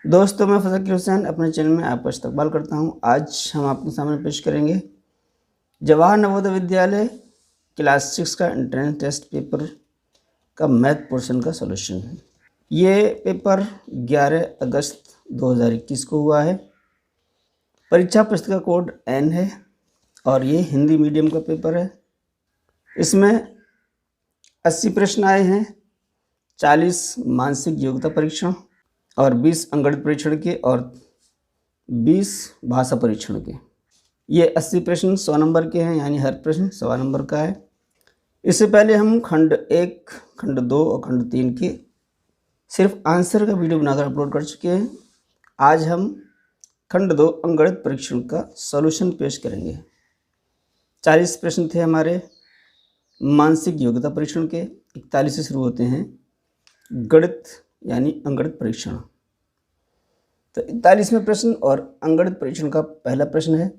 दोस्तों, मैं फ़ज़ल हुसैन अपने चैनल में आपका इस्तकबाल करता हूं। आज हम आपके सामने पेश करेंगे जवाहर नवोदय विद्यालय क्लास 6 का एंट्रेंस टेस्ट पेपर का मैथ पोर्शन का सॉल्यूशन। ये पेपर 11 अगस्त 2021 को हुआ है। परीक्षा पुस्तिका कोड N है और ये हिंदी मीडियम का पेपर है। इसमें 80 प्रश्न आए हैं, 40 मानसिक योग्यता परीक्षण और 20 अंकगणित परीक्षण के और 20 भाषा परीक्षण के। ये 80 प्रश्न 100 नंबर के हैं, यानी हर प्रश्न 1.25 नंबर का है। इससे पहले हम खंड 1, खंड 2 और खंड 3 के सिर्फ आंसर का वीडियो बनाकर अपलोड कर चुके हैं। आज हम खंड 2 अंकगणित परीक्षण का सॉल्यूशन पेश करेंगे। 40 प्रश्न थे हमारे मानसिक योग्यता परीक्षण के। 41 से शुरू होते हैं गणित यानी अंकगणित परीक्षण। तो 41वें प्रश्न और अंकगणित परीक्षण का पहला प्रश्न है,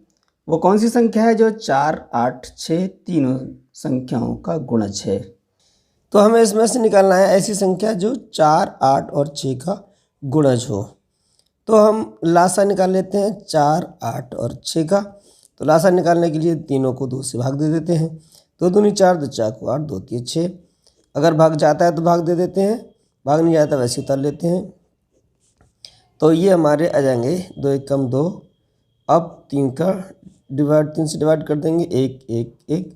वो कौन सी संख्या है जो 4, 8, 6 तीनों संख्याओं का गुणज है। तो हमें इसमें से निकालना है ऐसी संख्या जो 4, 8 और 6 का गुणज हो। तो हम लासा निकाल लेते हैं 4, 8 और 6 का। तो लासा निकालने के लिए तीनों को 2 से भाग दे देते हैं। 2 दूनी 4, 2 4 को 8, 2 3 6। अगर भाग जाता है तो भाग दे देते हैं, भाग नहीं जाता वैसे उतार लेते हैं। तो ये हमारे आ जाएंगे 2 1 कम 2। अब 3 का डिवाइड 3 से डिवाइड कर देंगे 1 1 1।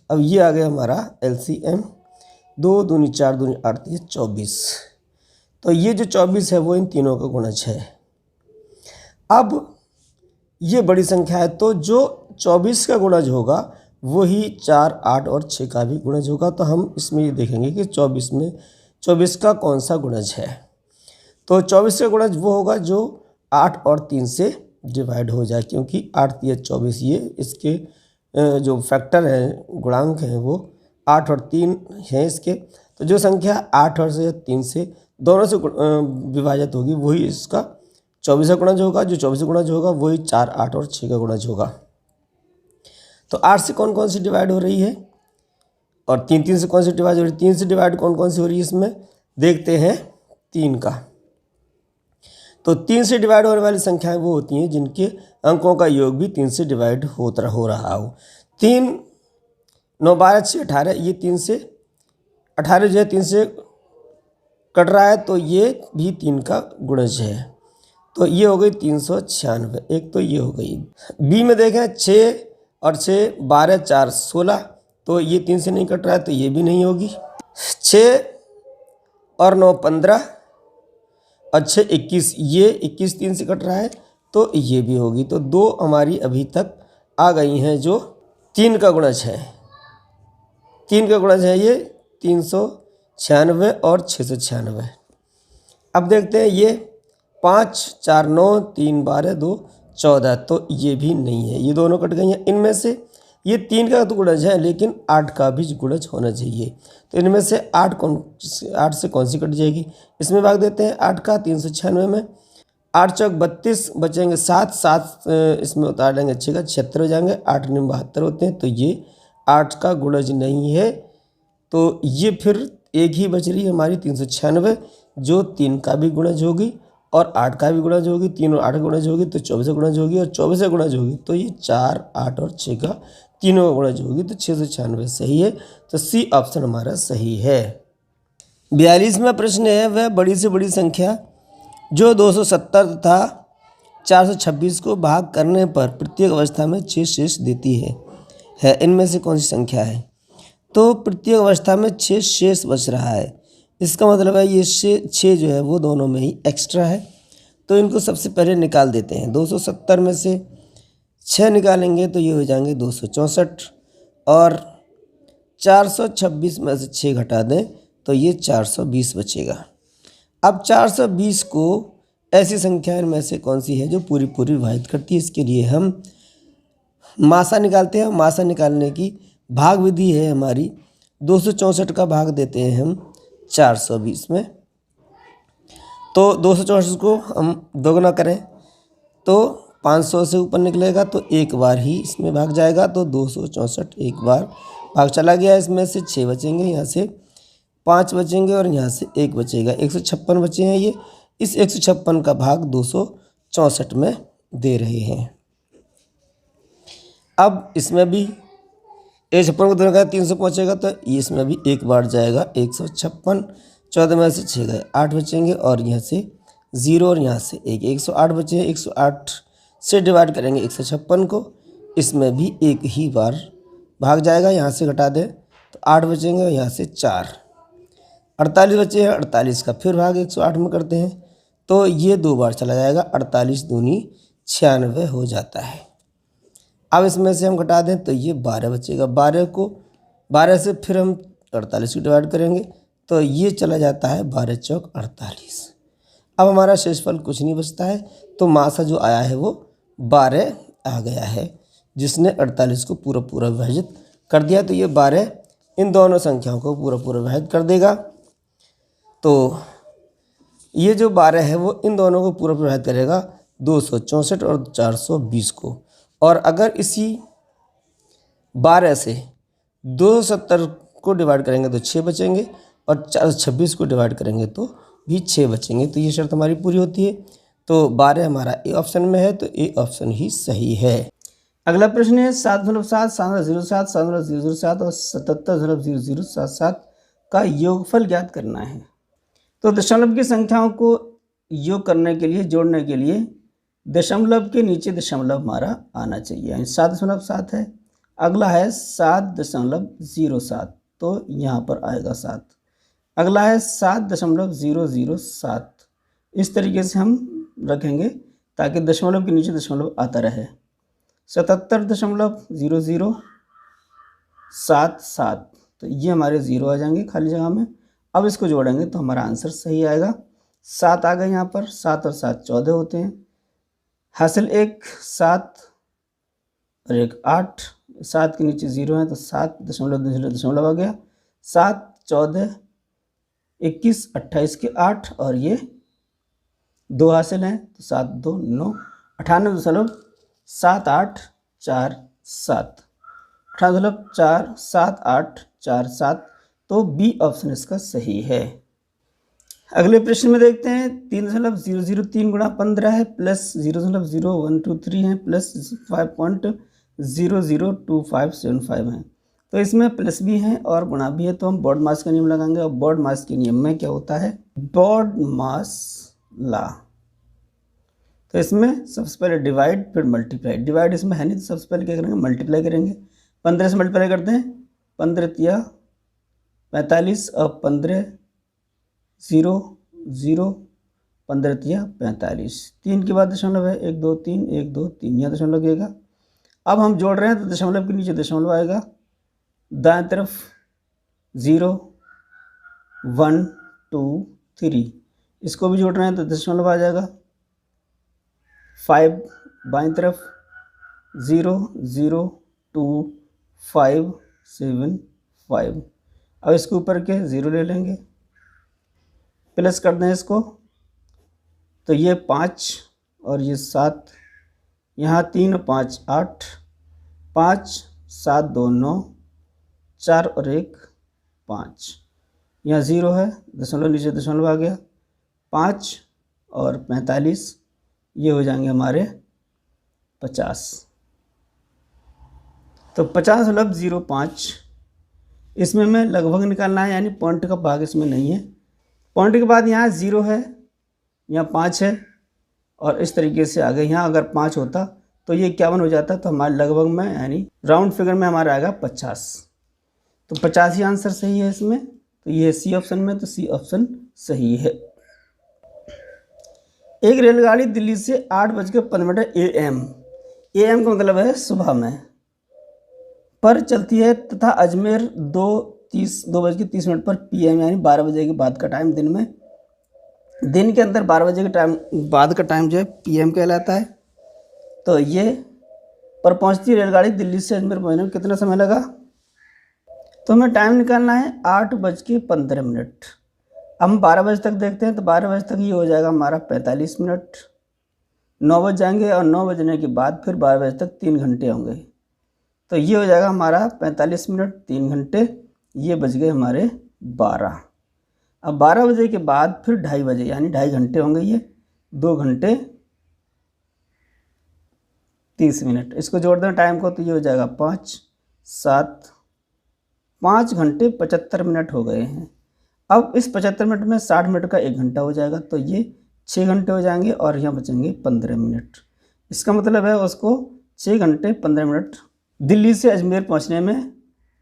अब ये आ गया हमारा LCM। 2 दूनी 4 दूनी 8 3 24। तो ये जो 24 है वो इन तीनों का गुणज है। अब ये बड़ी संख्या है, तो जो 24 का गुणज होगा वही 4, 8 और 6 का भी गुणज होगा। तो हम इसमें ये देखेंगे कि 24 में 24 का कौन सा गुणज है। तो 24 का गुणज वो होगा जो 8 और 3 से डिवाइड हो जाए, क्योंकि 8 3 24 ये इसके जो फैक्टर हैं, गुणांक हैं, वो 8 और 3 हैं इसके। तो जो संख्या 8 और 3 से दोनों से विभाजित होगी वही इसका 24 का गुणज होगा। जो 24 का गुणज होगा वही 4, 8 और 6 का गुणज होगा। तो 8 से कौन कौन सी डिवाइड हो रही है और 3 3 से कौन सी डिवाइड हो रही है। 3 से डिवाइड कौन कौन सी हो रही है इसमें देखते हैं 3 का। तो 3 से डिवाइड होने वाली संख्याएं वो होती हैं जिनके अंकों का योग भी 3 से डिवाइड हो रहा हो। 3 9 12 6 18, ये 3 से 18 जो है 3 से कट रहा है, तो ये भी 3 का गुणज है। तो ये हो गई 396। एक तो ये हो गई। बी में देखें 6 और 6 12 4 16, तो ये 3 से नहीं कट रहा है, तो ये भी नहीं होगी। 6 और 9 15 और 6 21, ये 21 3 से कट रहा है, तो ये भी होगी। तो 2 हमारी अभी तक आ गई हैं जो 3 का गुणज है। 3 का गुणज है ये 396 और 696। अब देखते हैं ये 5 4 9 3 12 2 14, तो ये भी नहीं है, ये दोनों कट गई हैं। इनमें से ये 3 का तो गुणज है, लेकिन 8 का भी गुणज होना चाहिए। तो इनमें से 8 से कौन सी कट जाएगी, इसमें भाग देते हैं 8 का 396 में। 8 चौक 32, बचेंगे 7 7 इसमें उतार लेंगे 6 का 76 हो जाएंगे। 8 9 72 होते हैं, तो ये 8 का गुणज नहीं है। तो ये फिर एक ही बच रही है हमारी 396, जो 3 का भी गुणज होगी और 8 का भी गुणज होगी। 3 और 8 का गुणज होगी तो 24 का गुणज होगी, और 24 का गुणज होगी तो ये 4 8 और 6 का तीनों का गुणज होगी। तो 696 सही है। तो सी ऑप्शन हमारा सही है। 42वां प्रश्न है, वह बड़ी से बड़ी संख्या जो 270 तथा 426 को भाग करने पर प्रत्येक अवस्था में 6 शेष देती है इनमें से कौन सी संख्या है। तो प्रत्येक अवस्था में 6 शेष बच रहा है, इसका मतलब है ये 6 जो है वो दोनों में ही एक्स्ट्रा है। तो इनको सबसे पहले निकाल देते हैं। 270 में से 6 निकालेंगे तो ये हो जाएंगे 264, और 426 में से 6 घटा दें तो ये 420 बचेगा। अब 420 को ऐसी संख्या में से कौन सी है जो पूरी पूरी विभाजित करती है। इसके लिए हम मासा निकालते हैं। मासा निकालने की भाग विधि है हमारी। 264 का भाग देते हैं हम 420 में। तो 264 को हम दोगुना करें तो 500 से ऊपर निकलेगा, तो एक बार ही इसमें भाग जाएगा। तो 264 एक बार भाग चला गया। इसमें से 6 बचेंगे, यहाँ से 5 बचेंगे और यहाँ से 1 बचेगा। 156 बचे हैं ये। इस 156 का भाग 264 में दे रहे हैं। अब इसमें भी 156 को दोनों का 300 पहुँचेगा तो इसमें भी एक बार जाएगा 156, 14 में से 6 गए 8 बचेंगे और यहाँ से 0 और यहाँ से 1, 108 बचे हैं। 108 से डिवाइड करेंगे 156 को, इसमें भी एक ही बार भाग जाएगा, यहाँ से घटा दें तो 8 बचेंगे और यहाँ से 4, 48 बचे हैं। 48 का फिर भाग 108 में करते हैं तो ये 2 बार चला जाएगा, 48 दूनी 96 हो जाता है। अब इसमें से हम घटा दें तो ये 12 बचेगा, 12 से फिर हम 48 को डिवाइड करेंगे तो ये चला जाता है 12 चौक 48। अब हमारा शेषफल कुछ नहीं बचता है, तो मासा जो आया है वो 12 आ गया है, जिसने 48 को पूरा पूरा विभाजित कर दिया। तो ये 12 इन दोनों संख्याओं को पूरा पूरा विभाजित कर देगा। तो ये जो 12 है वो इन दोनों को पूरा विभाजित करेगा 264 और 420 को। और अगर इसी 12 से 270 को डिवाइड करेंगे तो 6 बचेंगे और 426 को डिवाइड करेंगे तो भी 6 बचेंगे। तो ये शर्त हमारी पूरी होती है। तो 12 हमारा ए ऑप्शन में है, तो ए ऑप्शन ही सही है। अगला प्रश्न है 7.7, 7.07, 7.007 और 77.0077 का योगफल ज्ञात करना है। तो दशमलव की संख्याओं को योग करने के लिए, जोड़ने के लिए दशमलव के नीचे दशमलव हमारा आना चाहिए। 7.7 है, अगला है 7.07, तो यहाँ पर आएगा 7। अगला है 7.007। इस तरीके से हम रखेंगे ताकि दशमलव के नीचे दशमलव आता रहे। 77.0077, तो ये हमारे 0 आ जाएंगे खाली जगह में। अब इसको जोड़ेंगे तो हमारा आंसर सही आएगा। 7 आ गए यहाँ पर, 7 और 7 14 होते हैं। हासिल 1 7 और 1 8, 7 के नीचे 0 है तो 7.0 आ गया। 7 14 21 28 के 8 और ये 2 हासिल हैं तो 7 2 9, 98.7847, 98.7847, तो बी ऑप्शन इसका सही है। अगले प्रश्न में देखते हैं 3.003 गुणा 15 है प्लस 0.0123 है प्लस 5.002575 है। तो इसमें प्लस भी है और गुणा भी है, तो हम बॉड मास का नियम लगाएंगे। और बॉड मास के नियम में क्या होता है, बॉड मास ला। तो इसमें सबसे पहले डिवाइड फिर मल्टीप्लाई। डिवाइड इसमें है नहीं तो सबसे पहले क्या करेंगे, मल्टीप्लाई करेंगे। 15 से मल्टीप्लाई करते हैं, 15 तिया 45 और 15 0 0, 15 तिया 45। 3 के बाद दशमलव है, 1 2 3, 1 2 3, यहाँ दशमलव लगेगा। अब हम जोड़ रहे हैं तो दशमलव के नीचे दशमलव आएगा, दाएं तरफ 0 1 2 3। इसको भी जोड़ रहे हैं तो दशमलव आ जाएगा। 5 बाईं तरफ 0 0 2 5 7 5। अब इसके ऊपर के 0 ले लेंगे, प्लस कर दें इसको तो ये 5 और ये 7, यहाँ 3 और 5 8, 5 7 2 9, 4 और 1 5, यहाँ 0 है, दशमलव नीचे दशमलव आ गया। 5 और 45, ये हो जाएंगे हमारे 50। तो 50.05 इसमें हमें लगभग निकालना है, यानी पॉइंट का भाग इसमें नहीं है। पॉइंट के बाद यहाँ 0 है, यहाँ 5 है और इस तरीके से आगे। यहाँ अगर 5 होता तो ये 51 हो जाता, तो हमारे लगभग में यानी राउंड फिगर में हमारा आएगा 50। तो 50 ही आंसर सही है इसमें। तो ये सी ऑप्शन में, तो सी ऑप्शन सही है। एक रेलगाड़ी दिल्ली से 8:15 AM AM का मतलब है सुबह में पर चलती है तथा अजमेर 2:30 पर PM यानी 12 बजे के बाद का टाइम, दिन के अंदर 12 बजे के टाइम बाद का टाइम जो है PM कहलाता है। तो ये पर पहुंचती रेलगाड़ी दिल्ली से अजमेर पहुंचने में कितना समय लगा, तो हमें टाइम निकालना है 8:15। हम 12 बजे तक देखते हैं तो 12 बजे तक ये हो जाएगा हमारा 45 मिनट। 9 बज जाएंगे और 9 बजने के बाद फिर 12 बजे तक 3 घंटे होंगे, तो ये हो जाएगा हमारा 45 मिनट 3 घंटे, ये बज गए हमारे 12। अब 12 बजे के बाद फिर 2:30 बजे, यानी 2.5 घंटे होंगे, ये 2 घंटे 30 मिनट। इसको जोड़ दें टाइम को तो ये हो जाएगा 5, 7, 5 घंटे 75 मिनट हो गए हैं। अब इस 75 मिनट में 60 मिनट का 1 घंटा हो जाएगा, तो ये 6 घंटे हो जाएंगे और यहाँ बचेंगे 15 मिनट। इसका मतलब है उसको 6 घंटे 15 मिनट दिल्ली से अजमेर पहुँचने में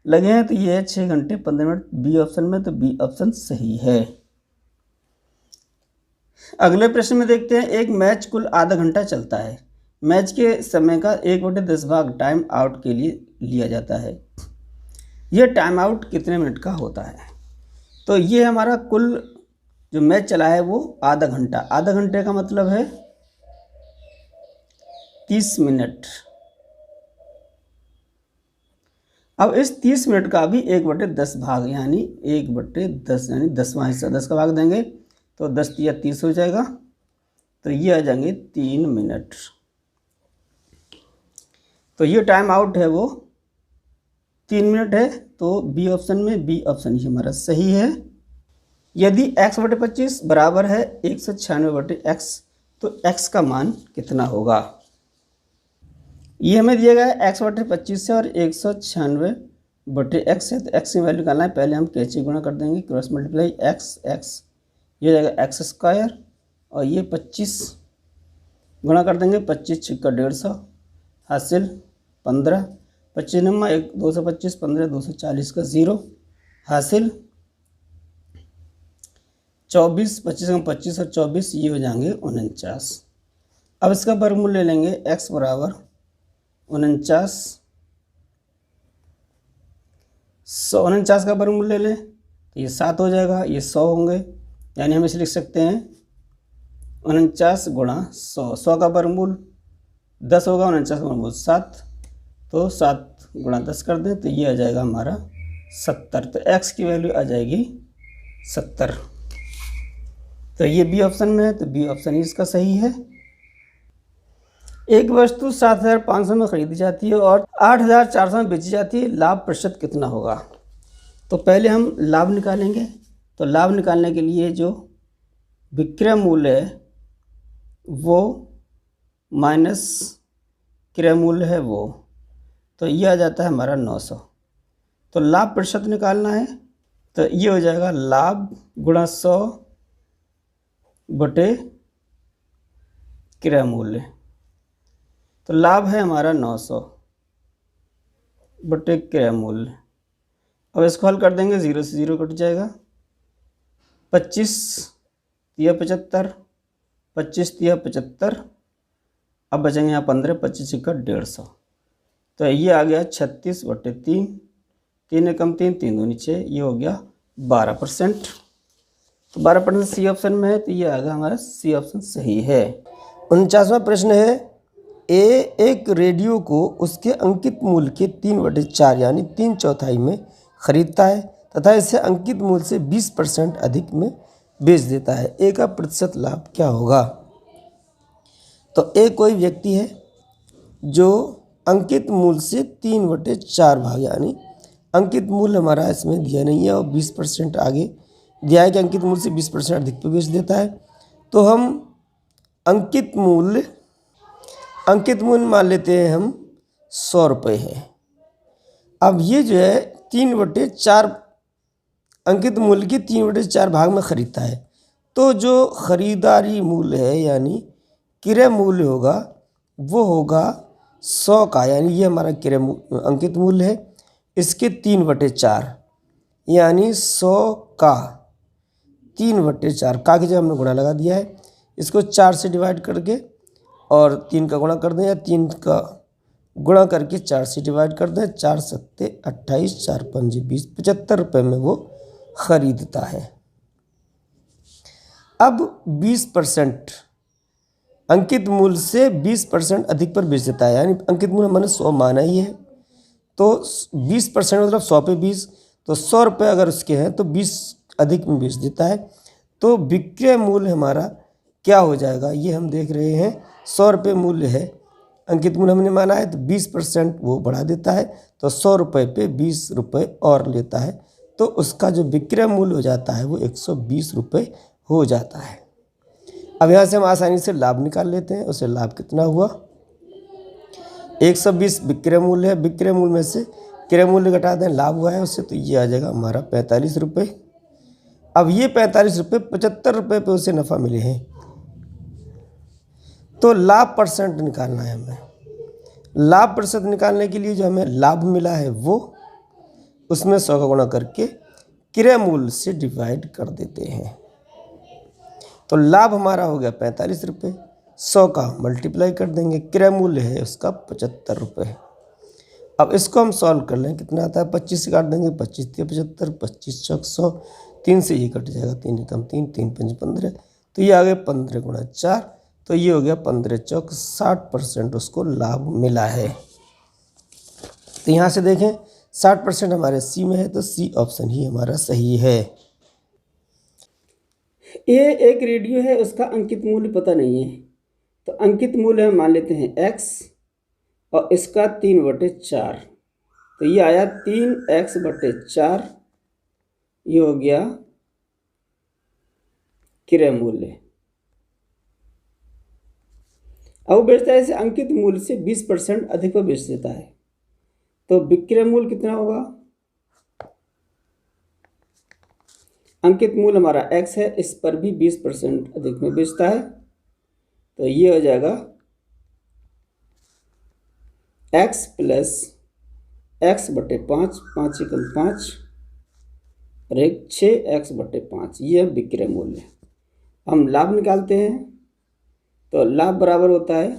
लगे हैं, तो ये है 6 घंटे 15 मिनट बी ऑप्शन में, तो बी ऑप्शन सही है। अगले प्रश्न में देखते हैं, एक मैच कुल आधा घंटा चलता है। मैच के समय का 1/10 भाग टाइम आउट के लिए लिया जाता है। यह टाइम आउट कितने मिनट का होता है? तो ये हमारा कुल जो मैच चला है वो आधा घंटा, आधा घंटे का मतलब है 30 मिनट। अब इस 30 मिनट का भी 1/10 भाग, यानी 1/10, यानी 10वां हिस्सा 10 का भाग देंगे तो 10 या 30 हो जाएगा, तो ये आ जाएंगे 3 मिनट। तो ये टाइम आउट है वो 3 मिनट है, तो बी ऑप्शन में बी ऑप्शन ही हमारा सही है। यदि x/25 बराबर है 196/x, तो x का मान कितना होगा? ये हमें दिया गया है x/25 से और 196/x है, तो x की वैल्यू निकालना है। पहले हम कैसे गुणा कर देंगे, क्रॉस मल्टीप्लाई x, ये हो जाएगा x² और ये 25 गुणा कर देंगे, 25 छिक्का 150 हासिल 15, 25 नम्मा 1 225, 15 240 का 0 हासिल 24, 25 में 25 और 24, ये हो जाएंगे 49। अब इसका वर्गमूल ले लेंगे, x बराबर 49, 149 का वर्गमूल ले लें तो ये 7 हो जाएगा, ये 100 होंगे, यानी हम इसे लिख सकते हैं 49 गुणा 100। 100 का वर्गमूल 10 होगा, 49 का वर्गमूल 7, तो 7 गुणा 10 कर दें तो ये आ जाएगा हमारा 70। तो x की वैल्यू आ जाएगी 70। तो ये बी ऑप्शन में है, तो बी ऑप्शन ही इसका सही है। एक वस्तु 7,500 में खरीदी जाती है और 8,400 में बेची जाती है, लाभ प्रतिशत कितना होगा? तो पहले हम लाभ निकालेंगे। तो लाभ निकालने के लिए जो विक्रय मूल्य है वो माइनस क्रय मूल्य है वो, तो ये आ जाता है हमारा 900। तो लाभ प्रतिशत निकालना है, तो ये हो जाएगा लाभ गुणा 100 बटे क्रय मूल्य। तो लाभ है हमारा 900 बटे क्रय मूल्य। अब इसको हल कर देंगे, 0 से 0 कट जाएगा, 25 तिया 75, 25 तिया 75, अब बचेंगे यहाँ 15, 25 छिक्का 150, तो ये आ गया 36 बटे 3, 3 एकम 3, 3 दूनी 6, ये हो गया 12%। तो 12% सी ऑप्शन में है, तो ये आ गया हमारा सी ऑप्शन सही है। 49वां प्रश्न है, ए एक रेडियो को उसके अंकित मूल्य के 3/4 यानी 3/4 में खरीदता है तथा इसे अंकित मूल्य से 20% अधिक में बेच देता है। ए का प्रतिशत लाभ क्या होगा? तो ए कोई व्यक्ति है जो अंकित मूल्य से 3/4 भाग, यानी अंकित मूल्य हमारा इसमें दिया नहीं है और 20% आगे दिया है कि अंकित मूल्य से 20% अधिक पे बेच देता है। तो हम अंकित मूल्य मान लेते हैं हम 100 रुपये है। अब ये जो है 3/4 अंकित मूल्य के 3/4 भाग में खरीदता है, तो जो खरीदारी मूल्य है यानी क्रय मूल्य होगा वो होगा 100 का, यानी ये हमारा क्रय अंकित मूल्य है, इसके 3/4 यानी 100 का 3/4 का की जगह हमने गुणा लगा दिया है। इसको 4 से डिवाइड करके और 3 का गुणा कर दें, या 3 का गुणा करके 4 से डिवाइड कर दें, 4 सत्ते 28, 4 पंजे 20, 75 रुपये में वो खरीदता है। अब 20% अंकित मूल्य से 20% अधिक पर बेच देता है, यानी अंकित मूल्य मैंने 100 माना ही है, तो 20% मतलब 100 पे 20, तो 100 रुपये अगर उसके हैं तो 20 अधिक में बेच देता है। तो विक्रय मूल्य हमारा क्या हो जाएगा, ये हम देख रहे हैं 100 रुपये मूल्य है, अंकित मूल्य हमने माना है, तो 20% वो बढ़ा देता है, तो 100 रुपये पे 20 रुपये और लेता है, तो उसका जो विक्रय मूल्य हो जाता है वो 120 रुपये हो जाता है। अब यहाँ से हम आसानी से लाभ निकाल लेते हैं। उसे लाभ कितना हुआ, 120 विक्रय मूल्य है, विक्रय मूल्य में से क्रय मूल्य घटा दें, लाभ हुआ है उससे, तो ये आ जाएगा हमारा 45 रुपये। अब ये 45 रुपये 75 रुपये पे उसे नफ़ा मिले हैं, तो लाभ परसेंट निकालना है हमें। लाभ प्रतिशत निकालने के लिए जो हमें लाभ मिला है वो उसमें 100 का गुणा करके क्रय मूल्य से डिवाइड कर देते हैं। तो लाभ हमारा हो गया 45 रुपये, 100 का मल्टीप्लाई कर देंगे, क्रय मूल्य है उसका 75 रुपये। अब इसको हम सॉल्व कर लें, कितना आता है, 25 से काट देंगे, 25 × 75, 25 × 100, 3 से ये कट जाएगा, 3 × 3, 3 × 5 15, तो ये आ गया 15 × 4, तो ये हो गया 15 चौक 60% उसको लाभ मिला है। तो यहाँ से देखें 60% हमारे सी में है, तो सी ऑप्शन ही हमारा सही है। ये एक रेडियो है, उसका अंकित मूल्य पता नहीं है, तो अंकित मूल्य हम मान लेते हैं x और इसका 3/4, तो ये आया 3x/4, ये हो गया क्रय मूल्य। अब बेचता है इसे अंकित मूल्य से 20% अधिक पर बेच देता है, तो विक्रय मूल्य कितना होगा, अंकित मूल्य हमारा x है, इस पर भी 20% अधिक में बेचता है, तो ये हो जाएगा x + x/5, 5 × 5 और एक 6x/5, ये है विक्रय मूल्य। हम लाभ निकालते हैं, तो लाभ बराबर होता है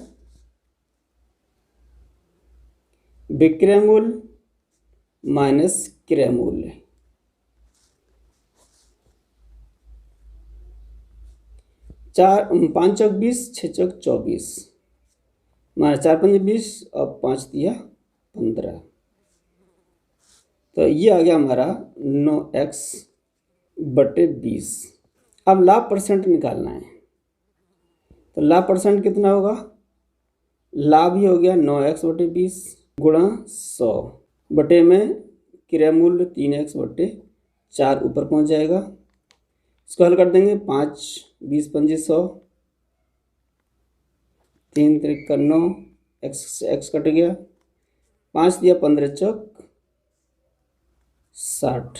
विक्रय मूल्य माइनस क्रय मूल्य। 5 चौक 20, 6 चौक 24, हमारा 4 × 5 20 और 5 दिया 15, तो ये आ गया हमारा 9x/20। अब लाभ परसेंट निकालना है, तो लाभ परसेंट कितना होगा, लाभ ही हो गया 9x/20 गुणा 100 बटे में क्रय मूल्य 3x/4 ऊपर पहुंच जाएगा। इसको हल कर देंगे, 5 20 25 100, 3 × 9, x कट गया, 5 दिया 15 चौक 60,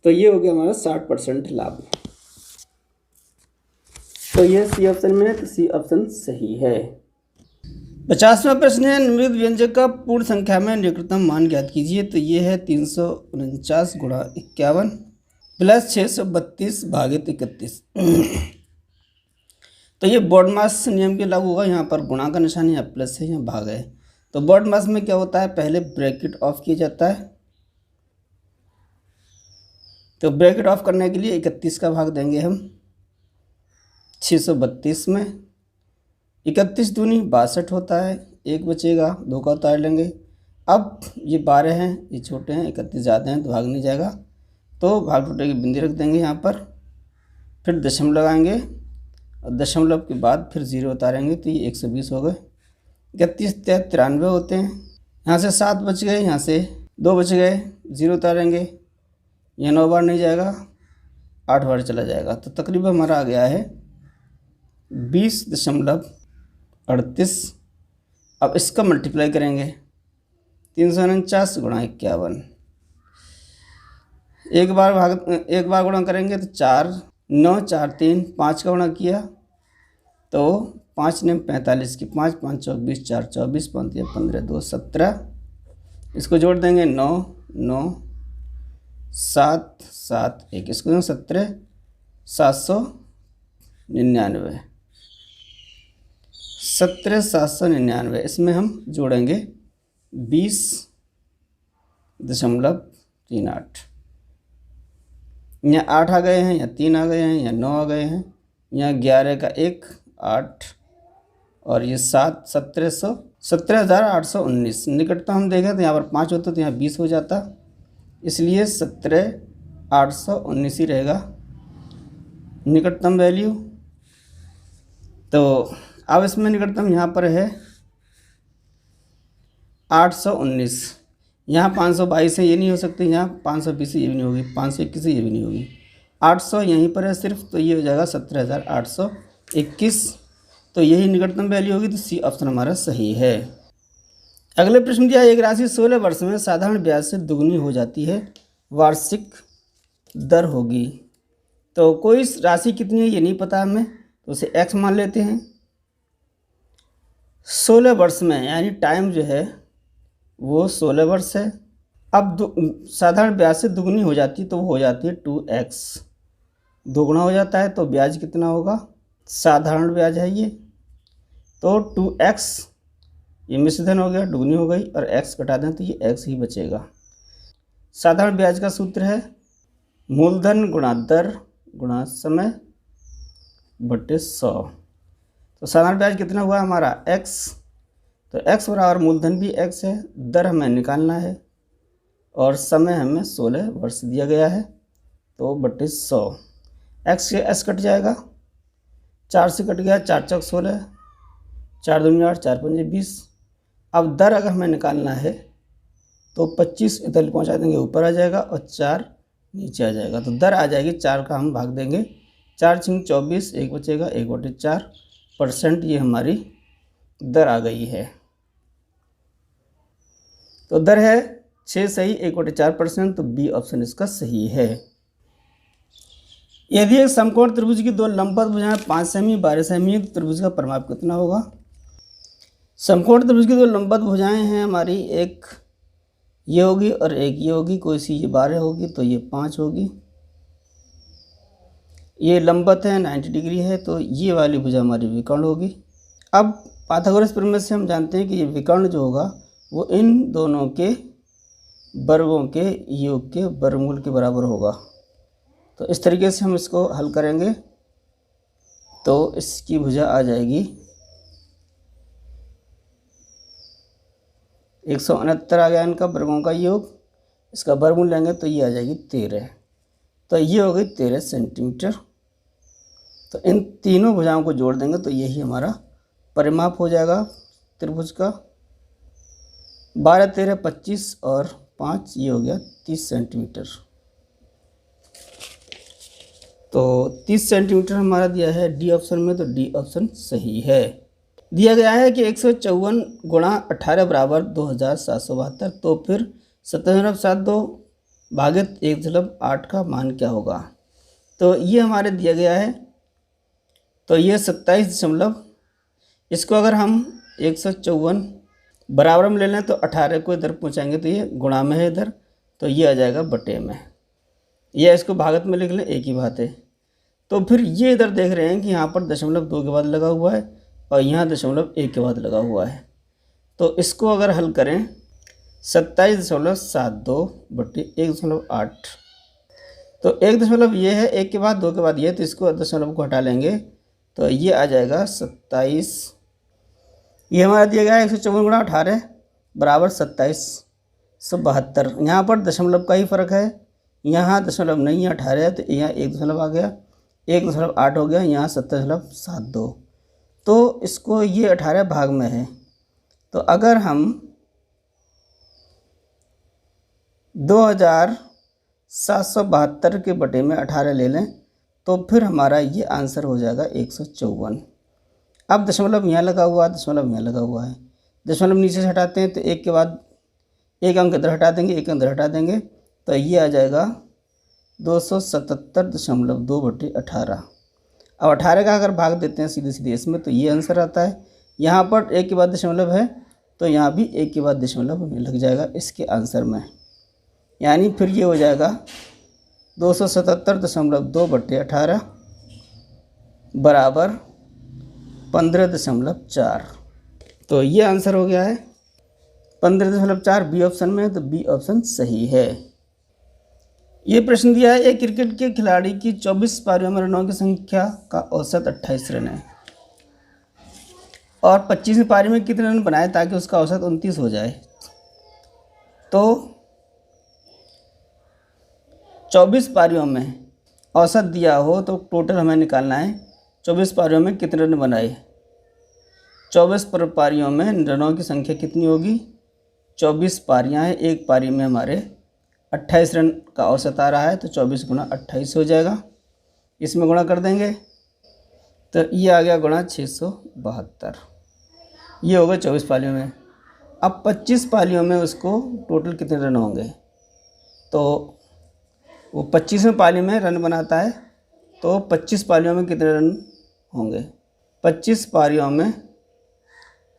तो ये हो गया हमारा 60% लाभ। तो ये सी ऑप्शन में है, तो सी ऑप्शन सही है। 50वां प्रश्न है, निम्नलिखित व्यंजक का पूर्ण संख्या में निकटतम मान ज्ञात कीजिए। तो ये है 349 × 51 + 632 / 31। तो ये बॉडमास नियम के लागू होगा, यहाँ पर गुणा का निशान, यहाँ प्लस है, यहाँ भाग है। तो बॉडमास में क्या होता है, पहले ब्रैकेट ऑफ किया जाता है, तो ब्रैकेट ऑफ करने के लिए 31 का भाग देंगे हम 632 में, 31 दूनी 62 होता है, 1 बचेगा, 2 का उतार लेंगे। अब ये 12 हैं, ये छोटे हैं, 31 ज़्यादा हैं तो भाग नहीं जाएगा, तो भाग टूटे की बिंदी रख देंगे यहाँ पर, फिर दशमलव लगाएंगे और दशमलव के बाद फिर 0 उतारेंगे, तो ये 120 हो गए। 31 93 होते हैं, यहाँ से 7 बच गए, यहाँ से 2 बच गए, 0 उतारेंगे, यह 9 बार नहीं जाएगा, 8 बार चला जाएगा, तो तकरीबन हमारा आ गया है 20.38। अब इसका मल्टीप्लाई करेंगे, 349 × 51, एक बार गुणा करेंगे तो 4 9 4 3, 5 का गुणा किया तो 5 ने 45 की 5 5 24 4 24 5 15 2 17, इसको जोड़ देंगे 9 9 7 7 1, इसको 17 799, 17 799, इसमें हम जोड़ेंगे 20.38। यहाँ 8 आ गए हैं, यहाँ 3 आ गए हैं, यहाँ 9 आ गए हैं, यहाँ 11 का 1 8 और ये 7 17,819। निकटतम हम देखें तो यहाँ पर 5 होता तो यहाँ 20 हो जाता, इसलिए 17,819 ही रहेगा निकटतम वैल्यू। तो अब इसमें निकटतम यहाँ पर है 819, यहाँ 522 है, ये नहीं हो सकती, यहाँ 520 है, ये भी नहीं होगी, 521 है, ये भी नहीं होगी, 800 यहीं पर है सिर्फ, तो ये हो जाएगा 17,821। तो यही निकटतम वैल्यू होगी, तो सी ऑप्शन हमारा सही है। अगले प्रश्न दिया, एक राशि 16 वर्ष में साधारण ब्याज से दुगनी हो जाती है, वार्षिक दर होगी। तो कोई राशि कितनी है ये नहीं पता हमें, तो उसे x मान लेते हैं। 16 वर्ष में यानी टाइम जो है वो 16 वर्ष है। अब साधारण ब्याज से दुगनी हो जाती है तो वो हो जाती है 2x, दोगुना हो जाता है तो ब्याज कितना होगा, साधारण ब्याज है ये, तो 2x, ये मिश्रधन हो गया, दुगनी हो गई, और x घटा दें तो ये x ही बचेगा। साधारण ब्याज का सूत्र है मूलधन गुणा दर गुणा समय बटे 100। तो साधारण ब्याज कितना हुआ हमारा x, तो x बराबर मूलधन भी x है, दर हमें निकालना है, और समय हमें 16 वर्ष दिया गया है, तो बटे 100। x से s कट जाएगा, 4 से कट गया, 4 चौक 16, 4 दूनी 8, 4 पंजे 20। अब दर अगर हमें निकालना है तो 25 इधर पहुँचा देंगे, ऊपर आ जाएगा, और 4 नीचे आ जाएगा, तो दर आ जाएगी 4 का हम भाग देंगे, 4 छिंग 24, 1 बचेगा, 1/4%, ये हमारी दर आ गई है। तो दर है 6 सही, 1/4%, तो बी ऑप्शन इसका सही है। यदि एक समकोण त्रिभुज की दो लंबवत भुजाएं 5 सेमी 12 सेमी है, तो त्रिभुज का परिमाप कितना होगा। समकोण त्रिभुज की दो लंबवत भुजाएं हैं हमारी, एक ये होगी और एक ये होगी, कोई सी ये 12 होगी तो ये 5 होगी। ये लंबवत है 90 डिग्री है, तो ये वाली भुजा हमारी विकर्ण होगी। अब पाइथागोरस प्रमेय से हम जानते हैं कि ये विकर्ण जो होगा वो इन दोनों के वर्गों के योग के वर्गमूल के बराबर होगा। तो इस तरीके से हम इसको हल करेंगे तो इसकी भुजा आ जाएगी 169 आ गया इनका वर्गों का योग, इसका वर्गमूल लेंगे तो ये आ जाएगी 13, तो ये हो गई 13 सेंटीमीटर। तो इन तीनों भुजाओं को जोड़ देंगे तो यही हमारा परिमाप हो जाएगा त्रिभुज का। 12 13 25 और 5 ये हो गया 30 सेंटीमीटर। तो 30 सेंटीमीटर हमारा दिया है डी ऑप्शन में, तो डी ऑप्शन सही है। दिया गया है कि 154 गुणा 18 बराबर 2772, तो फिर 17.72 भागित 1.8 का मान क्या होगा। तो ये हमारे दिया गया है, तो ये 27 इसको अगर हम 154 बराबर में ले लें तो 18 को इधर पहुँचाएंगे तो ये गुणा में है इधर, तो ये आ जाएगा बटे में, या इसको भागत में लिख लें, एक ही बात है। तो फिर ये इधर देख रहे हैं कि यहाँ पर 0.2 के बाद लगा हुआ है और यहाँ 0.1 के बाद लगा हुआ है, तो इसको अगर हल करें 27.72 बटे 1.8, तो 1 ये है, 1 के बाद 2 के बाद ये, तो इसको दशमलव को हटा लेंगे तो ये आ जाएगा 27। ये हमारा दिया गया है 154 गुणा 18 बराबर 2772। यहाँ पर दशमलव का ही फ़र्क है, यहाँ दशमलव नहीं है, 18 है, तो यहाँ 1 दशमलव आ गया, 1.8 हो गया, यहाँ 17.72। तो इसको ये 18 भाग में है, तो अगर हम 2772 के बटे में 18 ले लें तो फिर हमारा ये आंसर हो जाएगा 154। अब दशमलव यहाँ लगा हुआ है, दशमलव यहाँ लगा हुआ है, दशमलव नीचे से हटाते हैं तो एक के बाद एक अंक इधर हटा देंगे, एक अंक इधर हटा देंगे, तो ये आ जाएगा 277.2 बटे 18। अब 18 का अगर भाग देते हैं सीधे सीधे इसमें तो ये आंसर आता है। यहाँ पर एक के बाद दशमलव है तो यहाँ भी एक के बाद दशमलव लग जाएगा इसके आंसर में, यानी फिर ये हो जाएगा 277.2 बटे 18 बराबर 15.4। तो ये आंसर हो गया है 15.4 बी ऑप्शन में, तो बी ऑप्शन सही है। ये प्रश्न दिया है, एक क्रिकेट के खिलाड़ी की 24 पारियों में रनों की संख्या का औसत 28 रन है और 25वीं पारी में कितने रन बनाए ताकि उसका औसत 29 हो जाए। तो 24 पारियों में औसत दिया हो तो टोटल हमें निकालना है 24 पारियों में कितने रन बनाए। 24 पारियों में रनों की संख्या कितनी होगी, 24 पारियां हैं, एक पारी में हमारे 28 रन का औसत आ रहा है, तो 24 गुणा 28 हो जाएगा। इसमें गुणा कर देंगे तो ये आ गया गुणा 672। ये हो गए 24 पालियों में। अब 25 पालियों में उसको टोटल कितने रन होंगे, तो वो 25वें पाली में रन बनाता है, तो 25 पालियों में कितने रन होंगे, 25 पारियों में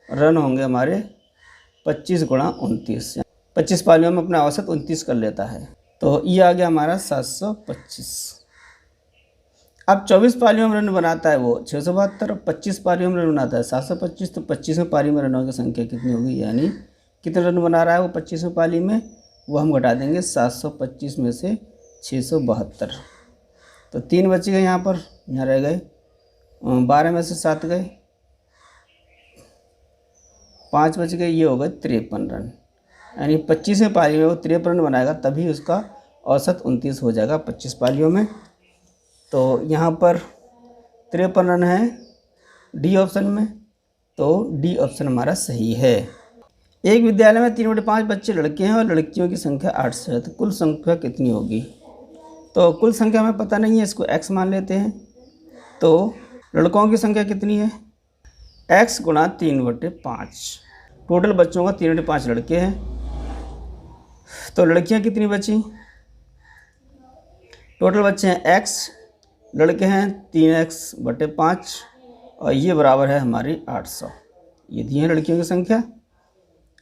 रन होंगे हमारे 25 गुणा 29। 25 पालियों में अपना औसत 29 कर लेता है, तो ये आ गया हमारा 725। अब 24 पालियों में रन बनाता है वो 672, 25 पालियों में रन बनाता है 725, तो 25वें पारी में रनों की संख्या कितनी होगी, यानी कितने रन बना रहा है वो 25वें पाली में, वो हम घटा देंगे 725 में से 672, तो 3 बच गए यहाँ पर, यहाँ रह गए 12 में से 7 गए, 5 बच गए, ये हो गए 53 रन। यानी 25वें पारी में वो 53 रन बनाएगा, तभी उसका औसत 29 हो जाएगा 25 पालियों में। तो यहाँ पर 53 रन है डी ऑप्शन में, तो डी ऑप्शन हमारा सही है। एक विद्यालय में 3/5 बच्चे लड़के हैं और लड़कियों की संख्या 8 से है, तो कुल संख्या कितनी होगी, तो कुल संख्या हमें पता नहीं है, इसको x मान लेते हैं। तो लड़कों की संख्या कितनी है, x गुणा 3/5। टोटल बच्चों का 3/5 लड़के हैं, तो लड़कियां कितनी बची, टोटल बच्चे हैं x, लड़के हैं 3x/5, और ये बराबर है हमारी 800। ये दी है लड़कियों की संख्या।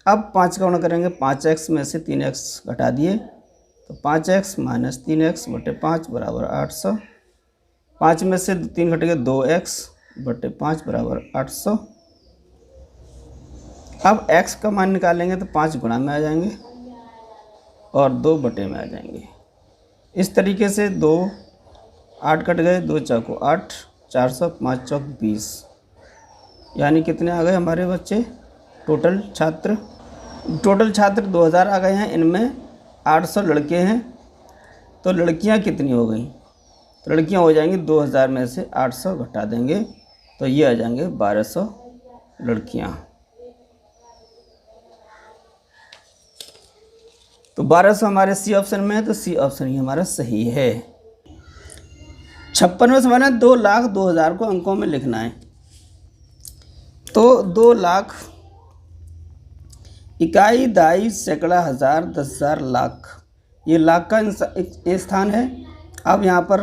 अब 5 का गुणा करेंगे, 5x में से 3x घटा दिए, तो 5x - 3x/5 बराबर 800। 5 में से 3 घट गए, 2x/5 बराबर 800। अब x का मान निकालेंगे तो 5 गुणा में आ जाएंगे और 2 बटे में आ जाएंगे। इस तरीके से 2 8 कट गए, 2 चौको 8, 400, 5 चौक 20, यानी कितने आ गए हमारे बच्चे, टोटल छात्र 2000 आ गए हैं। इनमें 800 लड़के हैं, तो लड़कियां कितनी हो गई, तो लड़कियां हो जाएंगी 2000 में से 800 घटा देंगे, तो ये आ जाएंगे 1200 लड़कियां। तो 1200 हमारे सी ऑप्शन में है, तो सी ऑप्शन ही हमारा सही है। 56वें सवाल है, 2,02,000 को अंकों में लिखना है। तो 2 लाख इकाई, दहाई, सैकड़ा, हज़ार, 10,000, लाख, ये लाख का एक स्थान है। अब यहाँ पर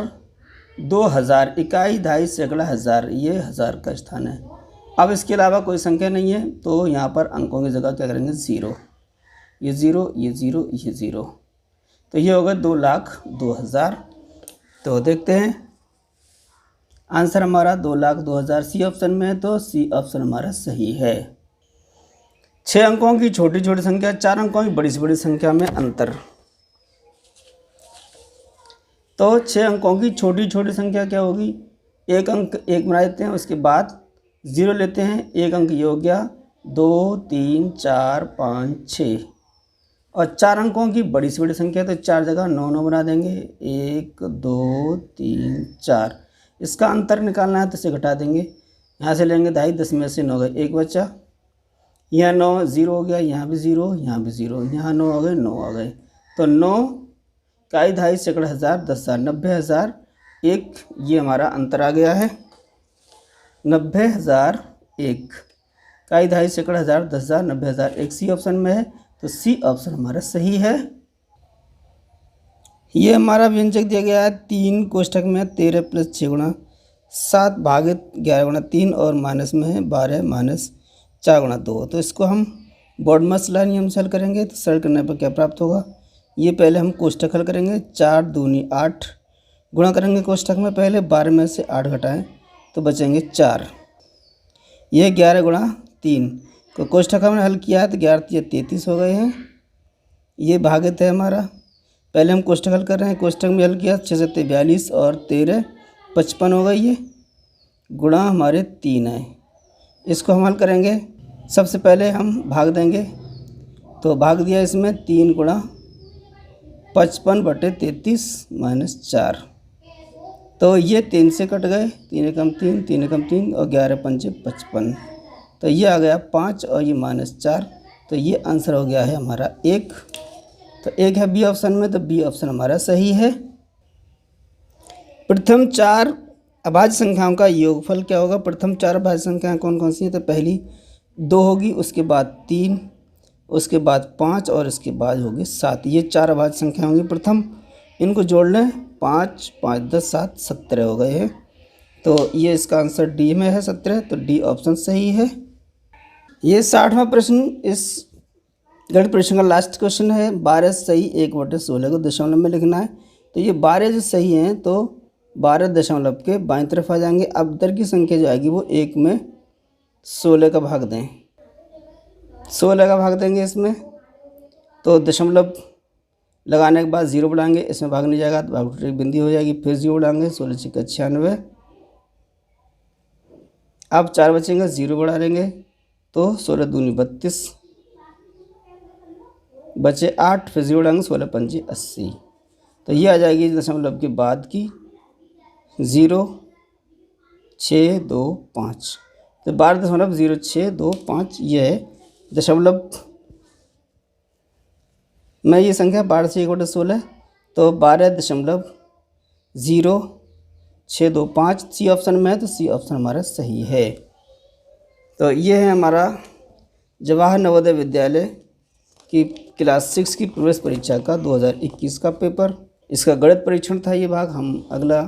2000 इकाई, दहाई, सैकड़ा, हज़ार, ये हज़ार का स्थान है। अब इसके अलावा कोई संख्या नहीं है, तो यहाँ पर अंकों की जगह क्या करेंगे, 0, ये 0, ये 0, ये 0, तो ये होगा 2,02,000। तो देखते हैं आंसर हमारा 2,02,000 सी ऑप्शन में है, तो सी ऑप्शन हमारा सही है। 6 अंकों की छोटी छोटी संख्या, 4 अंकों की बड़ी से बड़ी संख्या में अंतर। तो 6 अंकों की छोटी छोटी संख्या क्या होगी, एक अंक एक बना देते हैं, उसके बाद 0 लेते हैं, एक अंक ये हो गया, 2, 3, 4, 5, 6, और 4 अंकों की बड़ी से बड़ी संख्या, तो 4 जगह 9 9 बना देंगे, 1, 2, 3, 4। इसका अंतर निकालना है तो इसे घटा देंगे, यहाँ से लेंगे दहाई, 10 में से 9 गए, 1 बचा, यहाँ 9 0 हो गया, यहाँ भी 0, यहाँ भी 0, यहाँ 9 आ गए, 9 आ गए, तो 9 इकाई, दहाई, सैकड़ा, हज़ार, 10,000, 90,000 1, ये हमारा अंतर आ गया है। 90,000 1, इकाई, दहाई, सैकड़ा, हज़ार, 10,000, 90,000 1 सी ऑप्शन में है, तो सी ऑप्शन हमारा सही है। ये हमारा व्यंजक दिया गया है 3 कोष्ठक में 13 + 6 गुणा 7 भागित 11 गुणा 3, और माइनस में है 12 - 4 गुणा 2। तो इसको हम बोर्डमसला नियम से हल करेंगे, तो सरल करने पर क्या प्राप्त होगा, ये पहले हम कोष्ठक हल करेंगे, 4 दूनी 8, गुणा करेंगे कोष्ठक में, पहले 12 में से 8 घटाएं तो बचेंगे 4, ये 11 गुणा 3 को कोष्ठक हमने हल किया है, तो 11 × 3 = 33 हो गए हैं। ये भागित है हमारा, पहले हम कोष्ठक हल कर रहे हैं, कोष्ठक में हल किया 6 × 7 = 42 और 13 = 55 हो गई, ये गुणा हमारे 3 है। इसको हम हल करेंगे, सबसे पहले हम भाग देंगे, तो भाग दिया इसमें 3 × 55/33 - 4, तो ये 3 से कट गए, 3 एकम 3, 3 एकम 3 और 11 × 5 = 55, तो ये आ गया 5 और ये -4, तो ये आंसर हो गया है हमारा 1। तो 1 है बी ऑप्शन में, तो बी ऑप्शन हमारा सही है। प्रथम 4 अभाज्य संख्याओं का योगफल क्या होगा? प्रथम 4 अभाज्य संख्याएं कौन कौन सी हैं? तो पहली 2 होगी, उसके बाद 3, उसके बाद 5 और इसके बाद होगी 7। ये 4 अभाज्य संख्या होंगी प्रथम। इनको जोड़ लें, 5 5 10 7 17 हो गए हैं। तो ये इसका आंसर डी में है 17, तो डी ऑप्शन सही है। ये 60वां प्रश्न इस गणित परीक्षा का लास्ट क्वेश्चन है। 12 सही 1/16 को दशमलव में लिखना है। तो ये 12 जो सही हैं तो 12 दशमलव के बाईं तरफ आ जाएंगे। अब दर की संख्या जो आएगी वो 1 में 16 का भाग दें, 16 का भाग देंगे इसमें। तो दशमलव लगाने के बाद 0 बढ़ाएंगे, इसमें भाग नहीं जाएगा तो भाग एक बिंदी हो जाएगी। फिर 0 बढ़ाएंगे, 16 छिक्का 96। अब 4 बचेंगे, 0 बढ़ा देंगे तो 16 दूनी 32, बचे 8, फिर 0 बढ़ाएंगे, 16 पंजी 80। तो ये आ जाएगी दशमलव के बाद की 0 6 2 5। तो 12.0625 ये है दशमलव में ये संख्या 12 से 1/16, तो 12.0625 सी ऑप्शन में है, तो सी ऑप्शन हमारा सही है। तो ये है हमारा जवाहर नवोदय विद्यालय की क्लास 6 की प्रवेश परीक्षा का 2021 का पेपर। इसका गणित परीक्षण था ये भाग। हम अगला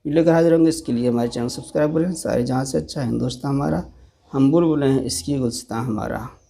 वीडियो कर हाजिर होंगे। इसके लिए हमारे चैनल सब्सक्राइब करें। सारे जहाँ से अच्छा हिंदुस्तान हमारा, हम बुलबुलें हैं इसकी गुलसितां हमारा।